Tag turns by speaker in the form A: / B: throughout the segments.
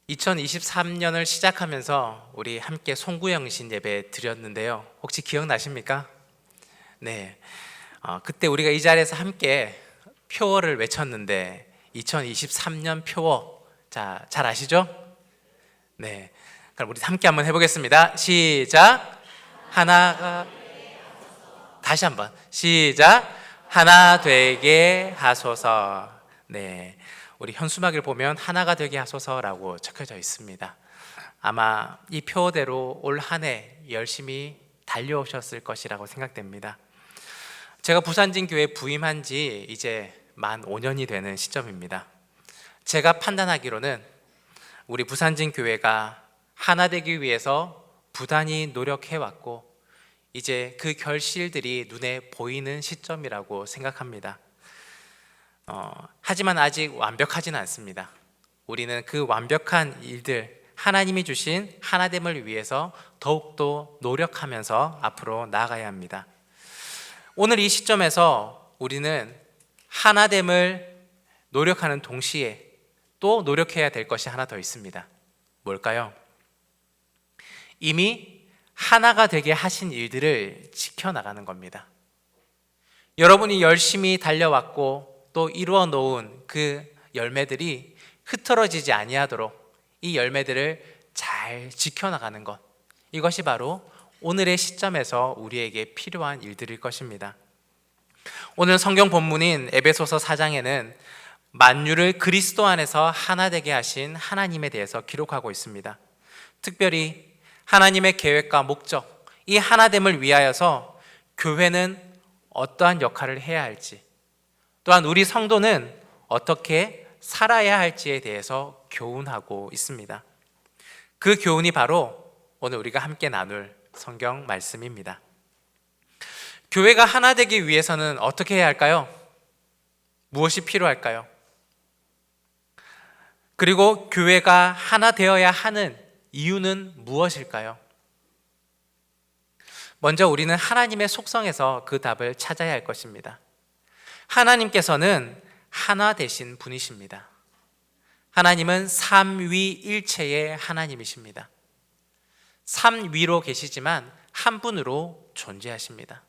A: 2023년을 시작하면서 우리 함께 송구영신 예배 드렸는데요. 혹시 기억나십니까? 네. 그때 우리가 이 자리에서 함께 표어를 외쳤는데 2023년 표어, 잘 아시죠? 네. 그럼 우리 함께 한번 해보겠습니다. 시작. 하나가 다시 한번 시작. 하나 되게 하소서. 네. 우리 현수막을 보면 하나가 되게 하소서라고 적혀져 있습니다. 아마 이 표대로 올 한 해 열심히 달려오셨을 것이라고 생각됩니다. 제가 부산진교회 부임한 지 이제 만 5년이 되는 시점입니다. 제가 판단하기로는 우리 부산진교회가 하나 되기 위해서 부단히 노력해왔고 이제 그 결실들이 눈에 보이는 시점이라고 생각합니다. 하지만 아직 완벽하지는 않습니다. 우리는 그 완벽한 일들, 하나님이 주신 하나됨을 위해서 더욱더 노력하면서 앞으로 나아가야 합니다. 오늘 이 시점에서 우리는 하나됨을 노력하는 동시에 또 노력해야 될 것이 하나 더 있습니다. 뭘까요? 이미 하나가 되게 하신 일들을 지켜나가는 겁니다. 여러분이 열심히 달려왔고 또 이루어 놓은 그 열매들이 흐트러지지 아니하도록 이 열매들을 잘 지켜나가는 것, 이것이 바로 오늘의 시점에서 우리에게 필요한 일들일 것입니다. 오늘 성경 본문인 에베소서 4장에는 만유를 그리스도 안에서 하나 되게 하신 하나님에 대해서 기록하고 있습니다. 특별히 하나님의 계획과 목적, 이 하나됨을 위하여서 교회는 어떠한 역할을 해야 할지, 또한 우리 성도는 어떻게 살아야 할지에 대해서 교훈하고 있습니다. 그 교훈이 바로 오늘 우리가 함께 나눌 성경 말씀입니다. 교회가 하나 되기 위해서는 어떻게 해야 할까요? 무엇이 필요할까요? 그리고 교회가 하나 되어야 하는 이유는 무엇일까요? 먼저 우리는 하나님의 속성에서 그 답을 찾아야 할 것입니다. 하나님께서는 하나 되신 분이십니다. 하나님은 삼위일체의 하나님이십니다. 삼위로 계시지만 한 분으로 존재하십니다.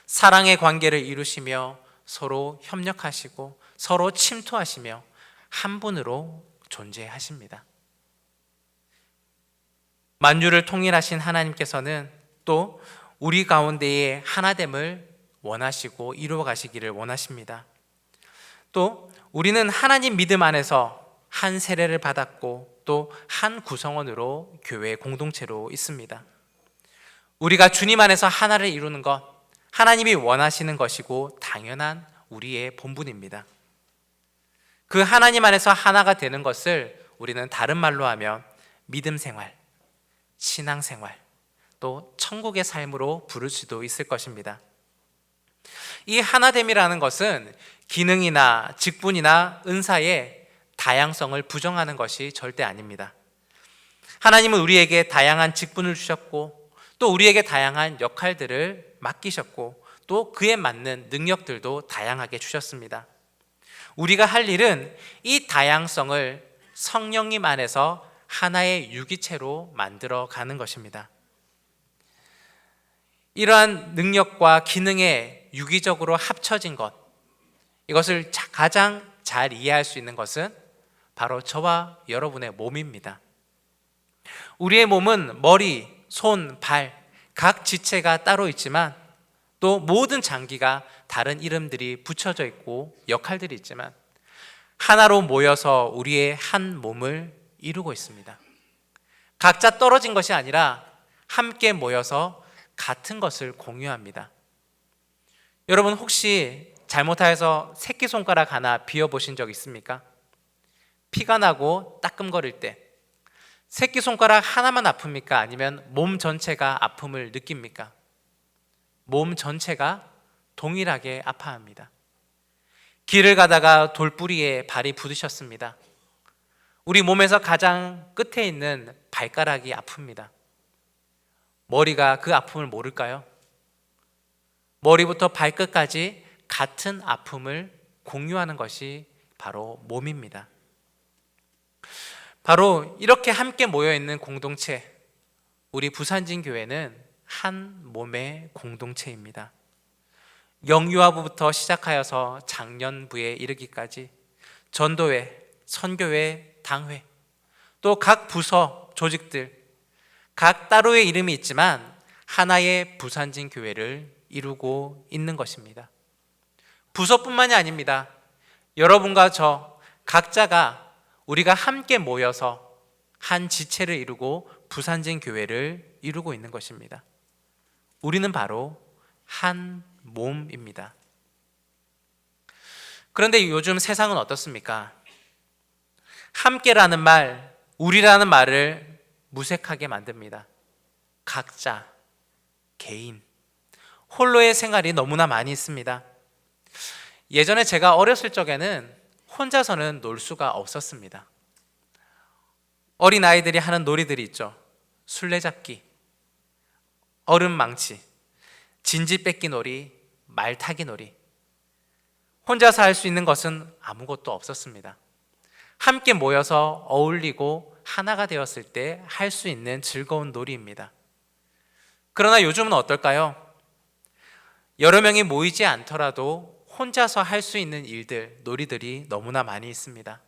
A: 사랑의 관계를 이루시며 서로 협력하시고 서로 침투하시며 한 분으로 존재하십니다. 만유를 통일하신 하나님께서는 또 우리 가운데의 하나됨을 원하시고 이루어 가시기를 원하십니다. 또 우리는 하나님 믿음 안에서 한 세례를 받았고 또 한 구성원으로 교회 공동체로 있습니다. 우리가 주님 안에서 하나를 이루는 것, 하나님이 원하시는 것이고 당연한 우리의 본분입니다. 그 하나님 안에서 하나가 되는 것을 우리는 다른 말로 하면 믿음 생활, 신앙 생활, 또 천국의 삶으로 부를 수도 있을 것입니다. 이 하나됨이라는 것은 기능이나 직분이나 은사의 다양성을 부정하는 것이 절대 아닙니다. 하나님은 우리에게 다양한 직분을 주셨고 또 우리에게 다양한 역할들을 맡기셨고 또 그에 맞는 능력들도 다양하게 주셨습니다. 우리가 할 일은 이 다양성을 성령님 안에서 하나의 유기체로 만들어 가는 것입니다. 이러한 능력과 기능에 유기적으로 합쳐진 것, 이것을 가장 잘 이해할 수 있는 것은 바로 저와 여러분의 몸입니다. 우리의 몸은 머리, 손, 발, 각 지체가 따로 있지만 또 모든 장기가 다른 이름들이 붙여져 있고 역할들이 있지만 하나로 모여서 우리의 한 몸을 이루고 있습니다. 각자 떨어진 것이 아니라 함께 모여서 같은 것을 공유합니다. 여러분 혹시 잘못하여서 새끼손가락 하나 비워보신 적 있습니까? 피가 나고 따끔거릴 때 새끼손가락 하나만 아픕니까? 아니면 몸 전체가 아픔을 느낍니까? 몸 전체가 동일하게 아파합니다. 길을 가다가 돌뿌리에 발이 부딪혔습니다. 우리 몸에서 가장 끝에 있는 발가락이 아픕니다. 머리가 그 아픔을 모를까요? 머리부터 발끝까지 같은 아픔을 공유하는 것이 바로 몸입니다. 바로 이렇게 함께 모여 있는 공동체, 우리 부산진 교회는 한 몸의 공동체입니다. 영유아부부터 시작하여서 장년부에 이르기까지 전도회, 선교회, 당회, 또 각 부서, 조직들, 각 따로의 이름이 있지만 하나의 부산진 교회를 이루고 있는 것입니다. 부서뿐만이 아닙니다. 여러분과 저 각자가 우리가 함께 모여서 한 지체를 이루고 부산진 교회를 이루고 있는 것입니다. 우리는 바로 한 몸입니다. 그런데 요즘 세상은 어떻습니까? 함께라는 말, 우리라는 말을 무색하게 만듭니다. 각자, 개인, 홀로의 생활이 너무나 많이 있습니다. 예전에 제가 어렸을 적에는 혼자서는 놀 수가 없었습니다. 어린 아이들이 하는 놀이들이 있죠. 술래잡기, 얼음망치, 진지 뺏기 놀이, 말타기 놀이. 혼자서 할 수 있는 것은 아무것도 없었습니다. 함께 모여서 어울리고 하나가 되었을 때 할 수 있는 즐거운 놀이입니다. 그러나 요즘은 어떨까요? 여러 명이 모이지 않더라도 혼자서 할 수 있는 일들, 놀이들이 너무나 많이 있습니다.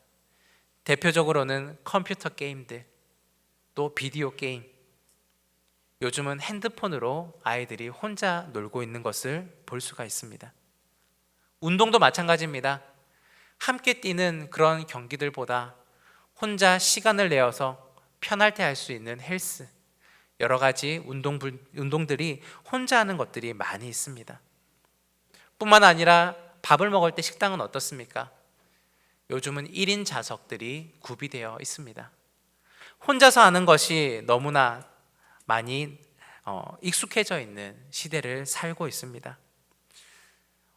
A: 대표적으로는 컴퓨터 게임들, 또 비디오 게임. 요즘은 핸드폰으로 아이들이 혼자 놀고 있는 것을 볼 수가 있습니다. 운동도 마찬가지입니다. 함께 뛰는 그런 경기들보다 혼자 시간을 내어서 편할 때 할 수 있는 헬스, 여러 가지 운동들이 혼자 하는 것들이 많이 있습니다. 뿐만 아니라 밥을 먹을 때 식당은 어떻습니까? 요즘은 1인 좌석들이 구비되어 있습니다. 혼자서 하는 것이 너무나 많이 익숙해져 있는 시대를 살고 있습니다.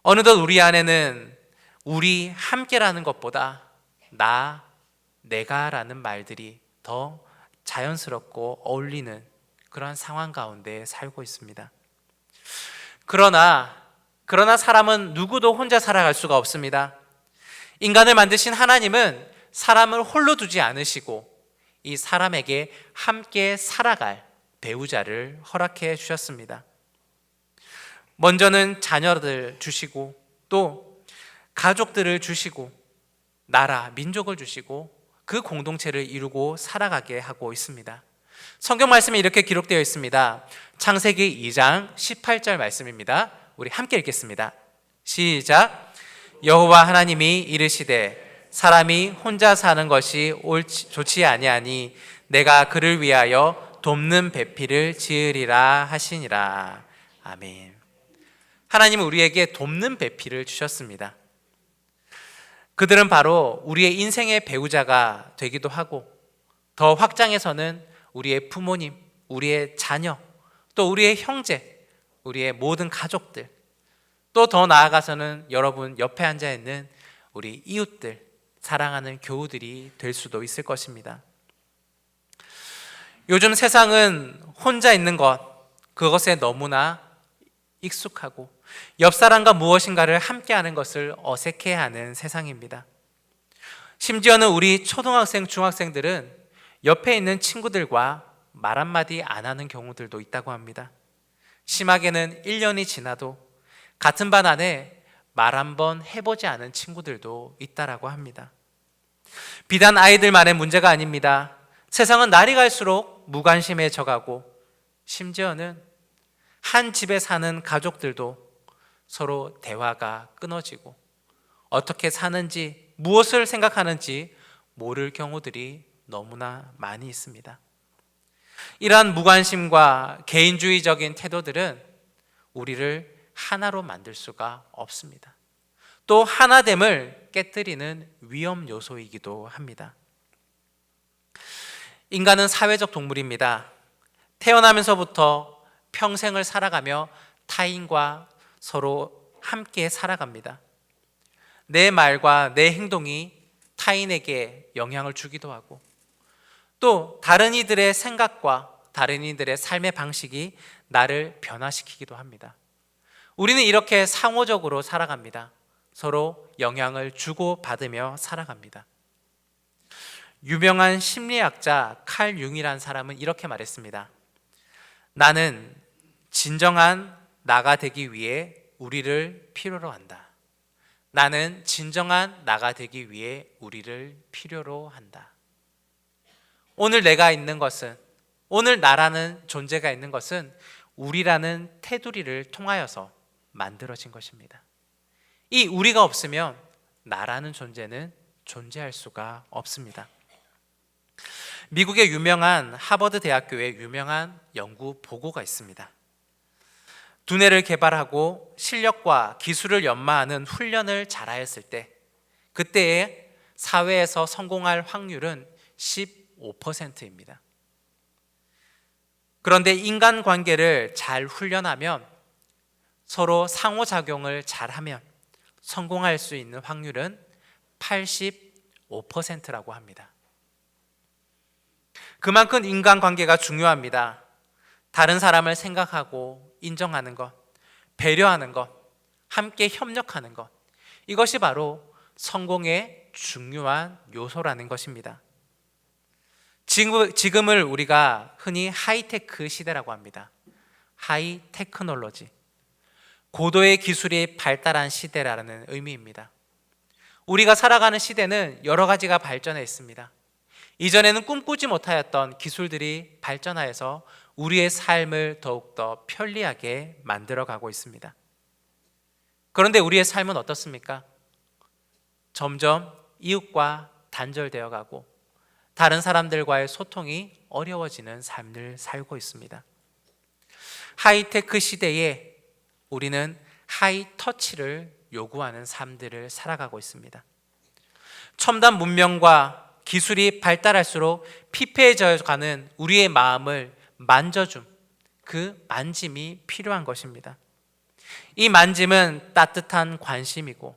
A: 어느덧 우리 안에는 우리 함께라는 것보다 나, 내가라는 말들이 더 자연스럽고 어울리는 그런 상황 가운데 살고 있습니다. 그러나 사람은 누구도 혼자 살아갈 수가 없습니다. 인간을 만드신 하나님은 사람을 홀로 두지 않으시고 이 사람에게 함께 살아갈 배우자를 허락해 주셨습니다. 먼저는 자녀들 주시고 또 가족들을 주시고 나라, 민족을 주시고 그 공동체를 이루고 살아가게 하고 있습니다. 성경 말씀에 이렇게 기록되어 있습니다. 창세기 2장 18절 말씀입니다. 우리 함께 읽겠습니다. 시작. 여호와 하나님이 이르시되 사람이 혼자 사는 것이 좋지 아니하니 내가 그를 위하여 돕는 배필을 지으리라 하시니라. 아멘. 하나님은 우리에게 돕는 배필을 주셨습니다. 그들은 바로 우리의 인생의 배우자가 되기도 하고 더 확장해서는 우리의 부모님, 우리의 자녀, 또 우리의 형제, 우리의 모든 가족들, 또 더 나아가서는 여러분 옆에 앉아 있는 우리 이웃들, 사랑하는 교우들이 될 수도 있을 것입니다. 요즘 세상은 혼자 있는 것, 그것에 너무나 익숙하고 옆 사람과 무엇인가를 함께하는 것을 어색해하는 세상입니다. 심지어는 우리 초등학생, 중학생들은 옆에 있는 친구들과 말 한마디 안 하는 경우들도 있다고 합니다. 심하게는 1년이 지나도 같은 반 안에 말 한번 해보지 않은 친구들도 있다라고 합니다. 비단 아이들만의 문제가 아닙니다. 세상은 날이 갈수록 무관심해져가고 심지어는 한 집에 사는 가족들도 서로 대화가 끊어지고 어떻게 사는지 무엇을 생각하는지 모를 경우들이 너무나 많이 있습니다. 이러한 무관심과 개인주의적인 태도들은 우리를 하나로 만들 수가 없습니다. 또 하나됨을 깨뜨리는 위험 요소이기도 합니다. 인간은 사회적 동물입니다. 태어나면서부터 평생을 살아가며 타인과 서로 함께 살아갑니다. 내 말과 내 행동이 타인에게 영향을 주기도 하고 또 다른 이들의 생각과 다른 이들의 삶의 방식이 나를 변화시키기도 합니다. 우리는 이렇게 상호적으로 살아갑니다. 서로 영향을 주고받으며 살아갑니다. 유명한 심리학자 칼 융이라는 사람은 이렇게 말했습니다. 나는 진정한 나가 되기 위해 우리를 필요로 한다. 나는 진정한 나가 되기 위해 우리를 필요로 한다. 오늘 내가 있는 것은, 오늘 나라는 존재가 있는 것은 우리라는 테두리를 통하여서 만들어진 것입니다. 이 우리가 없으면 나라는 존재는 존재할 수가 없습니다. 미국의 유명한 하버드 대학교의 유명한 연구 보고가 있습니다. 두뇌를 개발하고 실력과 기술을 연마하는 훈련을 잘하였을 때, 그때의 사회에서 성공할 확률은 15%입니다. 그런데 인간관계를 잘 훈련하면, 서로 상호작용을 잘하면 성공할 수 있는 확률은 85%라고 합니다. 그만큼 인간관계가 중요합니다. 다른 사람을 생각하고 인정하는 것, 배려하는 것, 함께 협력하는 것, 이것이 바로 성공의 중요한 요소라는 것입니다. 지금을 우리가 흔히 하이테크 시대라고 합니다. 하이테크놀로지, 고도의 기술이 발달한 시대라는 의미입니다. 우리가 살아가는 시대는 여러 가지가 발전해 있습니다. 이전에는 꿈꾸지 못하였던 기술들이 발전하여서 우리의 삶을 더욱더 편리하게 만들어가고 있습니다. 그런데 우리의 삶은 어떻습니까? 점점 이웃과 단절되어 가고 다른 사람들과의 소통이 어려워지는 삶을 살고 있습니다. 하이테크 시대에 우리는 하이터치를 요구하는 삶들을 살아가고 있습니다. 첨단 문명과 기술이 발달할수록 피폐해져 가는 우리의 마음을 만져줌, 그 만짐이 필요한 것입니다. 이 만짐은 따뜻한 관심이고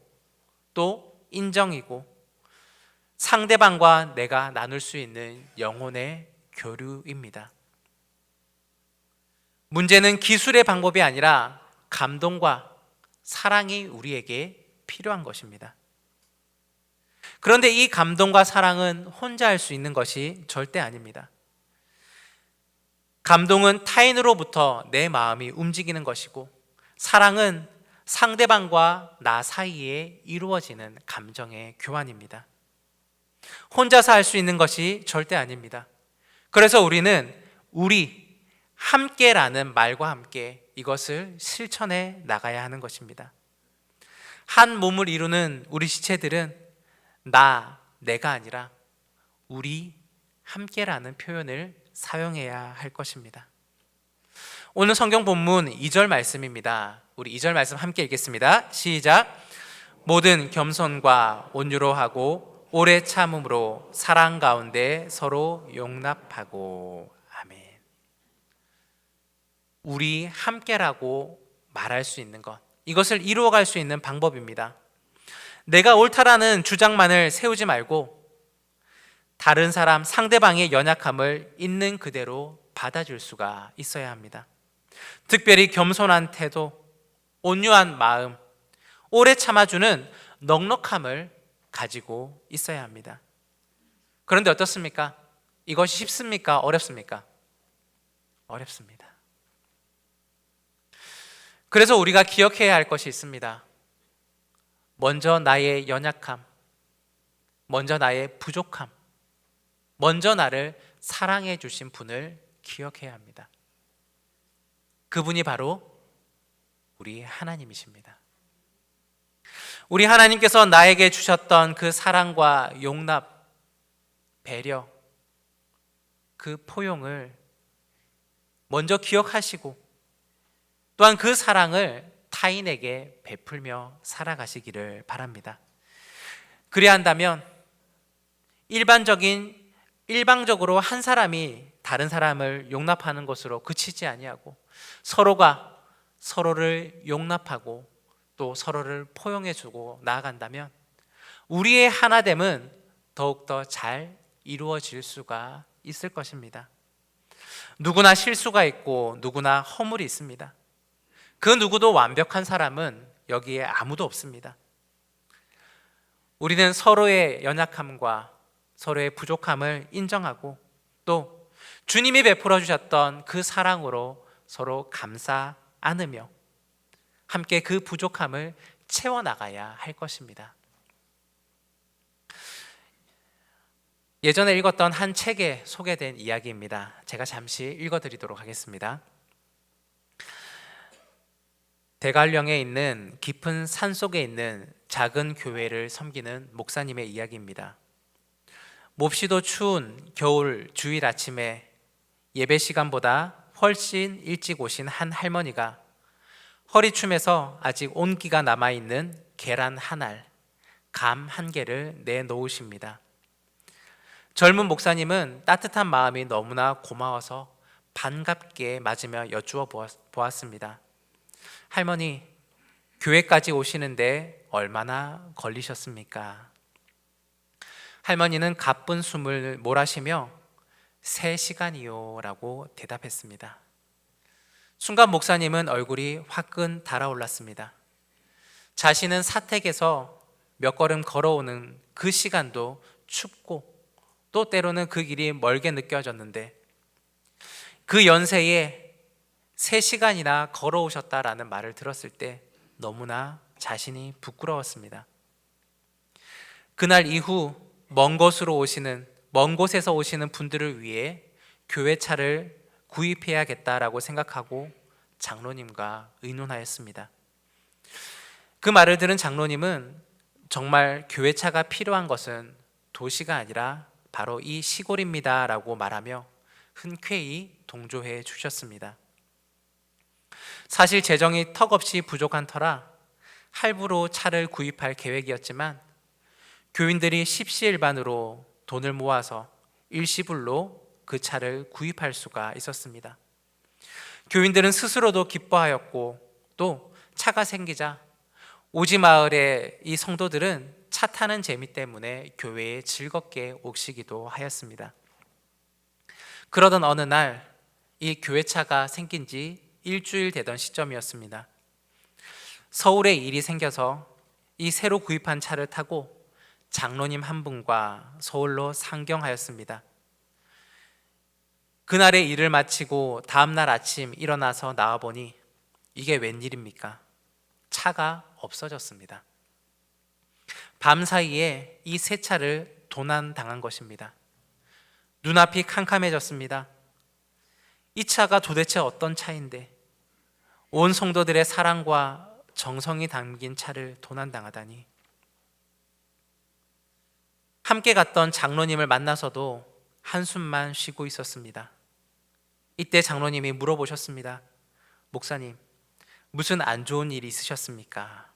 A: 또 인정이고 상대방과 내가 나눌 수 있는 영혼의 교류입니다. 문제는 기술의 방법이 아니라 감동과 사랑이 우리에게 필요한 것입니다. 그런데 이 감동과 사랑은 혼자 할 수 있는 것이 절대 아닙니다. 감동은 타인으로부터 내 마음이 움직이는 것이고, 사랑은 상대방과 나 사이에 이루어지는 감정의 교환입니다. 혼자서 할 수 있는 것이 절대 아닙니다. 그래서 우리는 우리 함께라는 말과 함께 이것을 실천해 나가야 하는 것입니다. 한 몸을 이루는 우리 지체들은 내가 아니라 우리 함께라는 표현을 사용해야 할 것입니다. 오늘 성경 본문 2절 말씀입니다. 우리 2절 말씀 함께 읽겠습니다. 시작. 모든 겸손과 온유로 하고 오래 참음으로 사랑 가운데 서로 용납하고. 아멘. 우리 함께라고 말할 수 있는 것, 이것을 이루어갈 수 있는 방법입니다. 내가 옳다라는 주장만을 세우지 말고 다른 사람, 상대방의 연약함을 있는 그대로 받아줄 수가 있어야 합니다. 특별히 겸손한 태도, 온유한 마음, 오래 참아주는 넉넉함을 가지고 있어야 합니다. 그런데 어떻습니까? 이것이 쉽습니까? 어렵습니까? 어렵습니다. 그래서 우리가 기억해야 할 것이 있습니다. 먼저 나의 연약함, 먼저 나의 부족함, 먼저 나를 사랑해 주신 분을 기억해야 합니다. 그분이 바로 우리 하나님이십니다. 우리 하나님께서 나에게 주셨던 그 사랑과 용납, 배려, 그 포용을 먼저 기억하시고 또한 그 사랑을 타인에게 베풀며 살아가시기를 바랍니다. 그래야 한다면 일방적으로 한 사람이 다른 사람을 용납하는 것으로 그치지 아니하고 서로가 서로를 용납하고 또 서로를 포용해주고 나아간다면 우리의 하나됨은 더욱더 잘 이루어질 수가 있을 것입니다. 누구나 실수가 있고 누구나 허물이 있습니다. 그 누구도 완벽한 사람은 여기에 아무도 없습니다. 우리는 서로의 연약함과 서로의 부족함을 인정하고 또 주님이 베풀어 주셨던 그 사랑으로 서로 감사 안으며 함께 그 부족함을 채워나가야 할 것입니다. 예전에 읽었던 한 책에 소개된 이야기입니다. 제가 잠시 읽어드리도록 하겠습니다. 대관령에 있는 깊은 산 속에 있는 작은 교회를 섬기는 목사님의 이야기입니다. 몹시도 추운 겨울 주일 아침에 예배 시간보다 훨씬 일찍 오신 한 할머니가 허리춤에서 아직 온기가 남아있는 계란 한 알, 감 한 개를 내놓으십니다. 젊은 목사님은 따뜻한 마음이 너무나 고마워서 반갑게 맞으며 여쭈어 보았습니다. 할머니, 교회까지 오시는데 얼마나 걸리셨습니까? 할머니는 가쁜 숨을 몰아쉬며 3시간이요 라고 대답했습니다. 순간 목사님은 얼굴이 화끈 달아올랐습니다. 자신은 사택에서 몇 걸음 걸어오는 그 시간도 춥고 또 때로는 그 길이 멀게 느껴졌는데 그 연세에 3시간이나 걸어오셨다라는 말을 들었을 때 너무나 자신이 부끄러웠습니다. 그날 이후 먼 곳에서 오시는 분들을 위해 교회차를 구입해야겠다라고 생각하고 장로님과 의논하였습니다. 그 말을 들은 장로님은 정말 교회차가 필요한 것은 도시가 아니라 바로 이 시골입니다 라고 말하며 흔쾌히 동조해 주셨습니다. 사실 재정이 턱없이 부족한 터라 할부로 차를 구입할 계획이었지만 교인들이 십시일반으로 돈을 모아서 일시불로 그 차를 구입할 수가 있었습니다. 교인들은 스스로도 기뻐하였고 또 차가 생기자 오지마을의 이 성도들은 차 타는 재미 때문에 교회에 즐겁게 오시기도 하였습니다. 그러던 어느 날 이 교회차가 생긴 지 일주일 되던 시점이었습니다. 서울에 일이 생겨서 이 새로 구입한 차를 타고 장로님 한 분과 서울로 상경하였습니다. 그날의 일을 마치고 다음날 아침 일어나서 나와보니 이게 웬일입니까? 차가 없어졌습니다. 밤사이에 이 새 차를 도난당한 것입니다. 눈앞이 캄캄해졌습니다. 이 차가 도대체 어떤 차인데 온 성도들의 사랑과 정성이 담긴 차를 도난당하다니. 함께 갔던 장로님을 만나서도 한숨만 쉬고 있었습니다. 이때 장로님이 물어보셨습니다. 목사님, 무슨 안 좋은 일이 있으셨습니까?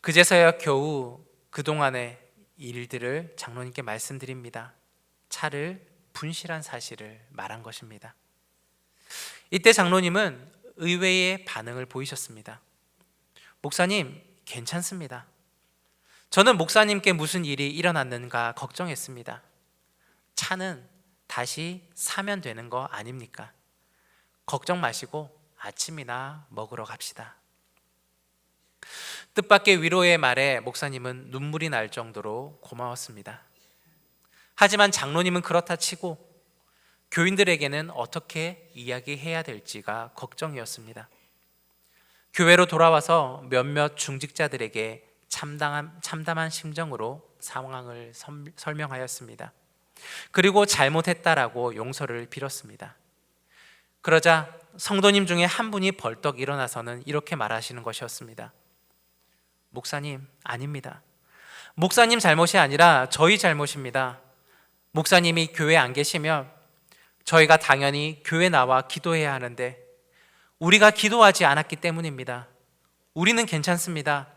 A: 그제서야 겨우 그동안의 일들을 장로님께 말씀드립니다. 차를 분실한 사실을 말한 것입니다. 이때 장로님은 의외의 반응을 보이셨습니다. 목사님, 괜찮습니다. 저는 목사님께 무슨 일이 일어났는가 걱정했습니다. 차는 다시 사면 되는 거 아닙니까? 걱정 마시고 아침이나 먹으러 갑시다. 뜻밖의 위로의 말에 목사님은 눈물이 날 정도로 고마웠습니다. 하지만 장로님은 그렇다 치고 교인들에게는 어떻게 이야기해야 될지가 걱정이었습니다. 교회로 돌아와서 몇몇 중직자들에게 참담한 심정으로 상황을 설명하였습니다. 그리고 잘못했다라고 용서를 빌었습니다. 그러자 성도님 중에 한 분이 벌떡 일어나서는 이렇게 말하시는 것이었습니다. 목사님, 아닙니다. 목사님 잘못이 아니라 저희 잘못입니다. 목사님이 교회에 안 계시면 저희가 당연히 교회 나와 기도해야 하는데 우리가 기도하지 않았기 때문입니다. 우리는 괜찮습니다.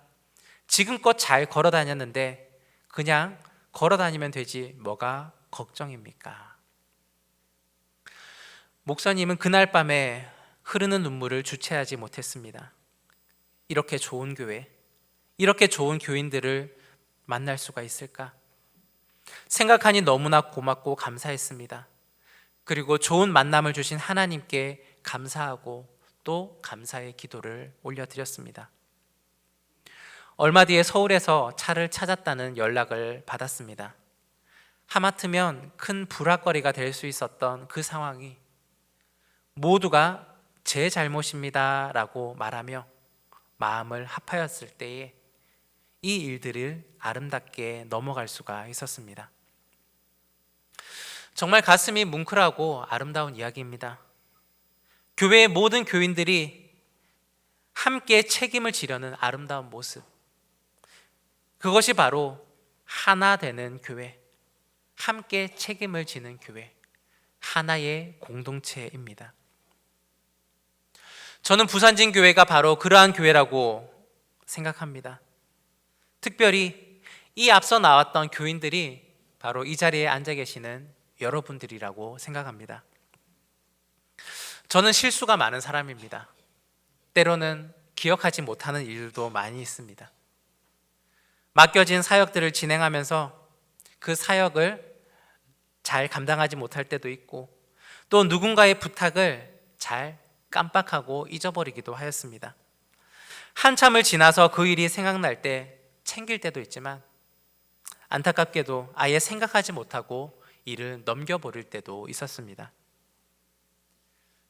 A: 지금껏 잘 걸어 다녔는데 그냥 걸어 다니면 되지 뭐가 걱정입니까? 목사님은 그날 밤에 흐르는 눈물을 주체하지 못했습니다. 이렇게 좋은 교회, 이렇게 좋은 교인들을 만날 수가 있을까? 생각하니 너무나 고맙고 감사했습니다. 그리고 좋은 만남을 주신 하나님께 감사하고 또 감사의 기도를 올려드렸습니다. 얼마 뒤에 서울에서 차를 찾았다는 연락을 받았습니다. 하마터면 큰 불화거리가 될 수 있었던 그 상황이 모두가 제 잘못입니다 라고 말하며 마음을 합하였을 때에 이 일들을 아름답게 넘어갈 수가 있었습니다. 정말 가슴이 뭉클하고 아름다운 이야기입니다. 교회의 모든 교인들이 함께 책임을 지려는 아름다운 모습, 그것이 바로 하나 되는 교회, 함께 책임을 지는 교회, 하나의 공동체입니다. 저는 부산진교회가 바로 그러한 교회라고 생각합니다. 특별히 이 앞서 나왔던 교인들이 바로 이 자리에 앉아 계시는 여러분들이라고 생각합니다. 저는 실수가 많은 사람입니다. 때로는 기억하지 못하는 일도 많이 있습니다. 맡겨진 사역들을 진행하면서 그 사역을 잘 감당하지 못할 때도 있고, 또 누군가의 부탁을 잘 깜빡하고 잊어버리기도 하였습니다. 한참을 지나서 그 일이 생각날 때 챙길 때도 있지만, 안타깝게도 아예 생각하지 못하고 일을 넘겨버릴 때도 있었습니다.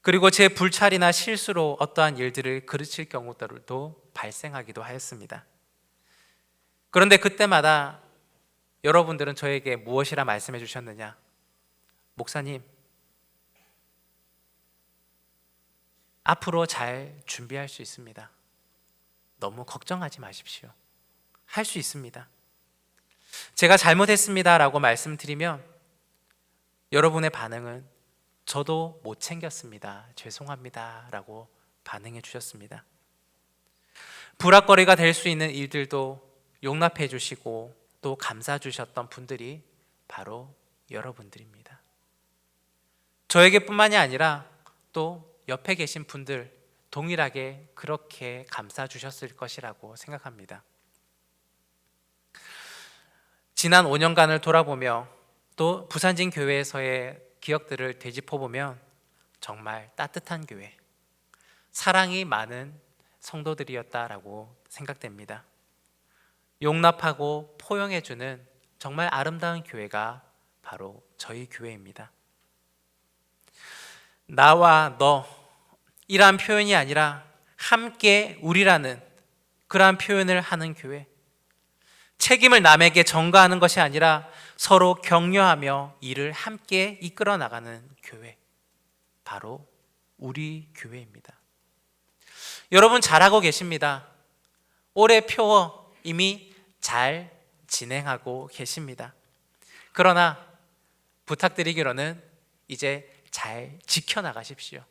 A: 그리고 제 불찰이나 실수로 어떠한 일들을 그르칠 경우들도 발생하기도 하였습니다. 그런데 그때마다 여러분들은 저에게 무엇이라 말씀해 주셨느냐? 목사님, 앞으로 잘 준비할 수 있습니다. 너무 걱정하지 마십시오. 할 수 있습니다. 제가 잘못했습니다 라고 말씀드리면 여러분의 반응은 저도 못 챙겼습니다. 죄송합니다 라고 반응해 주셨습니다. 불화거리가 될 수 있는 일들도 용납해 주시고 또 감싸 주셨던 분들이 바로 여러분들입니다. 저에게뿐만이 아니라 또 옆에 계신 분들 동일하게 그렇게 감싸 주셨을 것이라고 생각합니다. 지난 5년간을 돌아보며 또 부산진 교회에서의 기억들을 되짚어보면 정말 따뜻한 교회, 사랑이 많은 성도들이었다라고 생각됩니다. 용납하고 포용해주는 정말 아름다운 교회가 바로 저희 교회입니다. 나와 너 이란 표현이 아니라 함께 우리라는 그러한 표현을 하는 교회, 책임을 남에게 전가하는 것이 아니라 서로 격려하며 일을 함께 이끌어 나가는 교회, 바로 우리 교회입니다. 여러분 잘하고 계십니다. 올해 표 이미 잘 진행하고 계십니다. 그러나 부탁드리기로는 이제 잘 지켜나가십시오.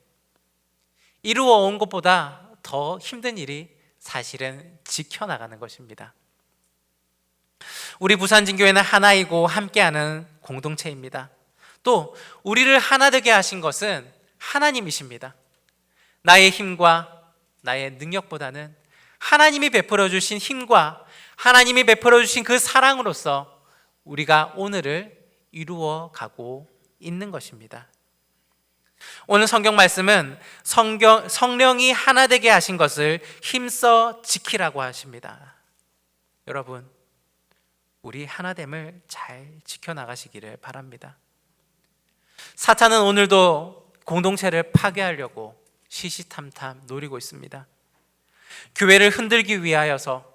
A: 이루어 온 것보다 더 힘든 일이 사실은 지켜나가는 것입니다. 우리 부산진교회는 하나이고 함께하는 공동체입니다. 또 우리를 하나 되게 하신 것은 하나님이십니다. 나의 힘과 나의 능력보다는 하나님이 베풀어 주신 힘과 하나님이 베풀어 주신 그 사랑으로서 우리가 오늘을 이루어 가고 있는 것입니다. 오늘 성경 말씀은 성령이 하나 되게 하신 것을 힘써 지키라고 하십니다. 여러분, 우리 하나됨을 잘 지켜나가시기를 바랍니다. 사탄은 오늘도 공동체를 파괴하려고 시시탐탐 노리고 있습니다. 교회를 흔들기 위하여서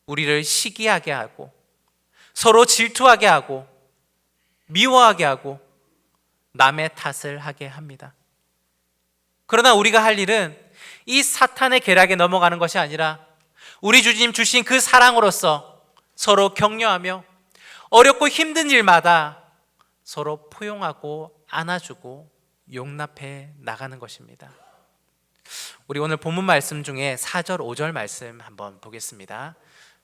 A: 우리를 시기하게 하고 서로 질투하게 하고 미워하게 하고 남의 탓을 하게 합니다. 그러나 우리가 할 일은 이 사탄의 계략에 넘어가는 것이 아니라 우리 주님 주신 그 사랑으로서 서로 격려하며 어렵고 힘든 일마다 서로 포용하고 안아주고 용납해 나가는 것입니다. 우리 오늘 본문 말씀 중에 4절 5절 말씀 한번 보겠습니다.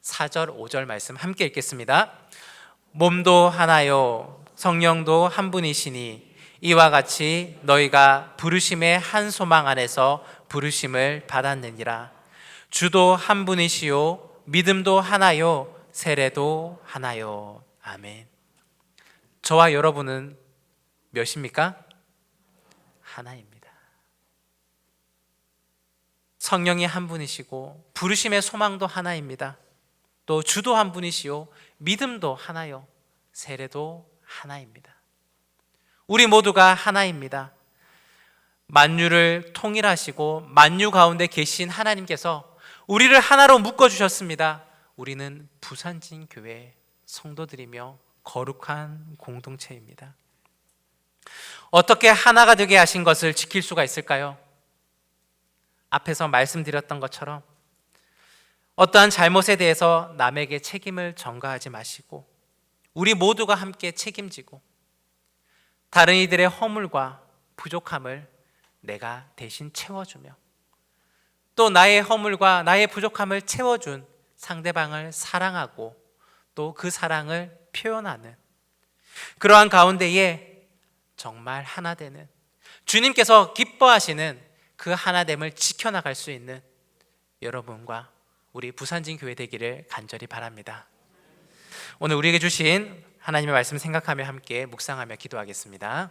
A: 4절 5절 말씀 함께 읽겠습니다. 몸도 하나요 성령도 한 분이시니 이와 같이 너희가 부르심의 한 소망 안에서 부르심을 받았느니라. 주도 한 분이시요 믿음도 하나요 세례도 하나요. 아멘. 저와 여러분은 몇입니까? 하나입니다. 성령이 한 분이시고 부르심의 소망도 하나입니다. 또 주도 한 분이시요 믿음도 하나요 세례도 하나입니다. 우리 모두가 하나입니다. 만유를 통일하시고 만유 가운데 계신 하나님께서 우리를 하나로 묶어주셨습니다. 우리는 부산진 교회 성도들이며 거룩한 공동체입니다. 어떻게 하나가 되게 하신 것을 지킬 수가 있을까요? 앞에서 말씀드렸던 것처럼 어떠한 잘못에 대해서 남에게 책임을 전가하지 마시고 우리 모두가 함께 책임지고 다른 이들의 허물과 부족함을 내가 대신 채워주며 또 나의 허물과 나의 부족함을 채워준 상대방을 사랑하고 또 그 사랑을 표현하는 그러한 가운데에 정말 하나 되는 주님께서 기뻐하시는 그 하나됨을 지켜나갈 수 있는 여러분과 우리 부산진 교회 되기를 간절히 바랍니다. 오늘 우리에게 주신 하나님의 말씀 생각하며 함께 묵상하며 기도하겠습니다.